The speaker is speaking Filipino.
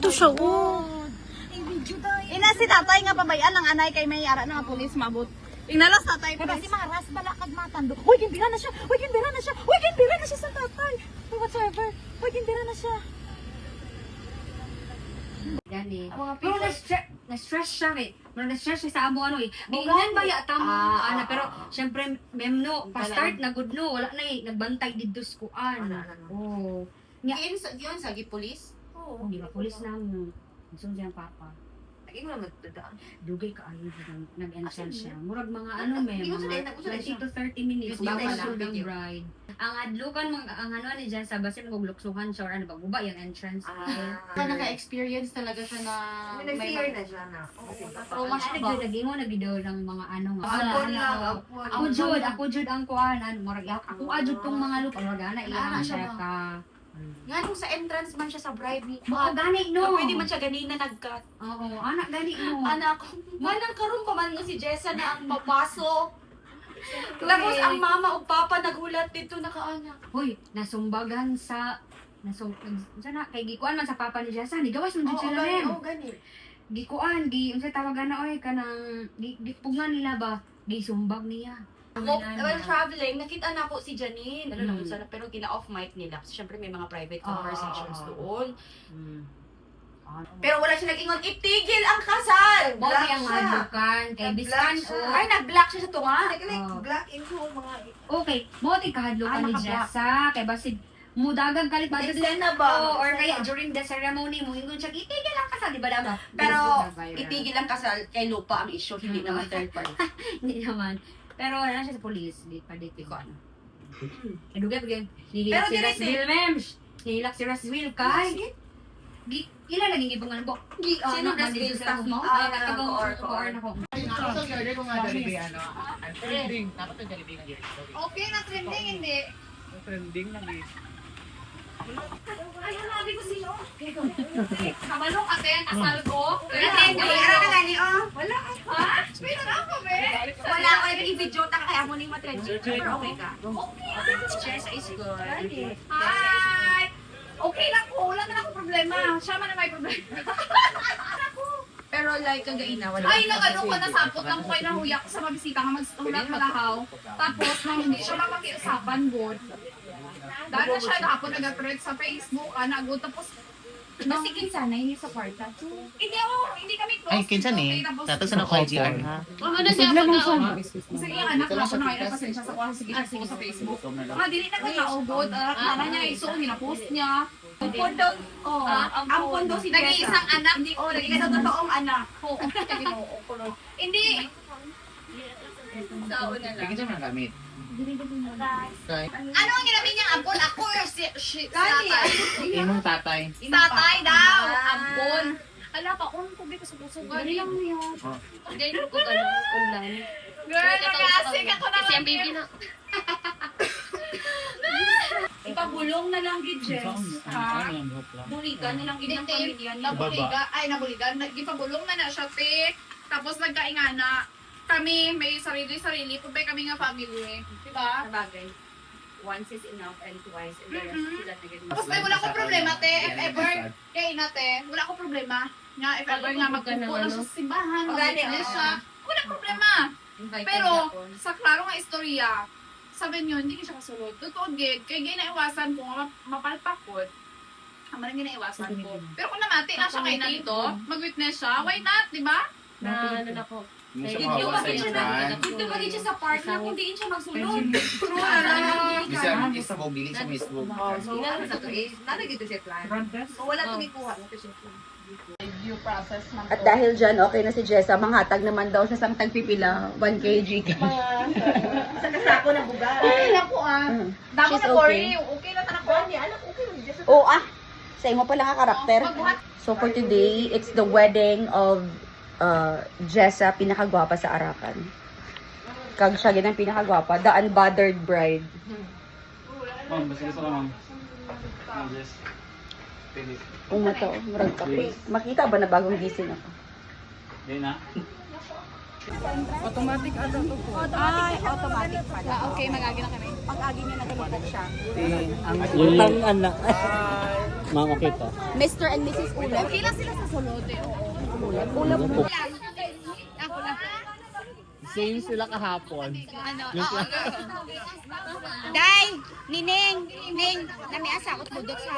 to siya, oh. Ina si tatay nga pabayan lang anay kay may ara na nga pulis mabot. Ingnalas tatay Kaya pulis. si Maras balakad matando. Uy, gimbira na siya. Uy, gimbira na siya. Uy, gimbira na siya sa tatay. Uy, whatsoever. Uy, gimbira na siya. Gani. Pero na-stress siya eh. Na-stress siya sa amo ano eh. Bigyan ba ya tamo ana pero syempre memno pa-start na good no wala na eh nagbantay didto sa kuan. Oh. Yun sa gipulis? Oh, di ba pulis na mo. Gusto niya papa. Lagi mo na magdadaan. Dugay ka ayo nag-entrance siya. Murag mga ano may Ikaw sa mga day, 20 to 30 minutes Video bago pala, siya ng video. bride. Ang adlukan ang ano ni diyan sa basin kog luksuhan siya or ano ba guba yung entrance. Naka-experience talaga siya na may fear na siya na. Trauma siya ba? Nagdaging mo nagidaw ng mga ano nga. Apon lang, Ako jud ang kuanan murag ako adjud tong mga lupa murag ana iya siya ka. Nga nung sa entrance man siya sa bride ni Mao gani no. Pwede man siya ganina nag-cut. Oo, anak gani no. Anak, manang karon pa man mo si Jessa na ang mapasok. Tapos ang mama o papa naghulat dito nakaanak. Hoy, nasumbagan sa sana kay gikuan man sa papa ni Jessa ni gawas man jud sila men. gani. Gikuan unsa tawagan na oy kanang gipugngan nila ba gisumbag niya. While traveling, nakita na ako si Janine. Ano lang sana pero kina-off mic nila. Kasi syempre may mga private conversations doon. Pero wala siya nag-ingon, itigil ang kasal! Mo ang adlukan kay biskan Ay, nag-block siya sa tunga. Black info mga okay, mo ti kahadlukan ni Jessa kay basig mudagang kalit ba Eksena ba? or kaya during the ceremony mo ingon siya itigil lang kasal di ba daw? Pero itigil ang kasal kay lupa ang issue, hindi naman third party. Hindi naman. Pero wala siya sa police, di pa dito ko ano. Kadugay pag nihilak Pero si direct Raswil, mems. Nihilak si Raswil kay. Ila laging ibang ano po. Sino Raswil? Staff mo? Or na ko. Okay na trending hindi. Trending na eh. Ay, hanabi ko sino. Kabalong aten asal ko. Ara na gani, oh. Wala. Ha? Pero ako be. Wala ko yung i-video ta kaya mo ning matrench. Pero okay ka. Jessa is good. Hi. Okay lang ko, wala na ako problema. Siya man na may problema. Pero like kagaina wala. Ay, nag-ano ko, nasapot lang ko kayo nahuyak sa mabisita nga magsulat malahaw. Tapos, nang hindi siya mapakiusapan, good. Dahil na siya nakapon nag-thread sa Facebook, nag-good. Tapos, Kasi kinsa na yun sa kwarta. hindi kami close. Ay, kinsa ni? Tatas na ko IGR ha. Ano na siya pagkaon? Sige, anak, wala ko na kayo pasensya sa kuha. Sige, sige sa Facebook. Dili na ko naugod. Kala niya, iso, hinapost niya. Ang pondo, ang pondo si Jessa. Nag-iisang anak. Hindi, nag-iisang totoong anak. Hindi. Daon na lang. Bigyan siya mga gamit. Ano ang ginamit niyang ampon? Ako tatay. Imong tatay. Tatay daw. Ampon. Ala pa, kung kubi ko sa puso. Dali lang niya. Ganyan ko online. Girl, nag-aasik ako na. Kasi ang baby na. Ipabulong na lang gid, Jess. Ha? Bulikan nilang inyong pamilya niya. Nabuligan. Ipabulong na siya, te. Tapos nagkaingana. Kami, may sarili-sarili. Pabay kami nga family. Diba? Sabagay. Once is enough and twice and the rest sila na ganun. Tapos may wala ko problema, te. If ever, kaya ina, te. Wala ko problema. Nga, if ever nga magpupo na siya sa simbahan. Maganda siya. Wala problema. Pero, sa klaro nga istorya, sabi niyo, hindi ko siya kasulod. Totoo, gid. Kaya ginaiwasan ko, mapalpak ko. Ang maraming ginaiwasan ko. Pero kung namati na siya kayo na dito, mag-witness siya, why not, di ba? Na ano na ko. Hindi Hindi siya pa siya mawawala na. Hindi pa siya sa park na kung diin siya magsulod. True, alam. Bisa isa mo bili sa Facebook. Ina na to is. Nalagito siya plan. Wala tumikuha na to siya plan. At dahil dyan, okay na si Jessa. Manghatag naman daw siya sa tagpipila. 1 kg ka. Sa kasako na bugay. Okay lang po Damo She's na for okay. you. Okay lang na ko. Anak, okay mo. Oo sa imo pa lang ang karakter. So for today, it's the wedding of Jessa, pinakagwapa sa Arakan. Kag siya ginang pinakagwapa, the unbothered bride. Ma'am, basta gusto ka ma'am. Yes. Kung mata, murag kape. Makita ba na bagong gising ako? Yan na. Automatic pala. Okay, mag-agi na kami. Pag-agi niya nagalitan siya. Ang utang anak. Ma'am, okay po. Mr. and Mrs. Ulep. Okay lang sila sa solote. Ulep po. Ako lang. Same sila kahapon. Ano? Yung Oo. Day! Nining! Ning! Nami asakot mo sa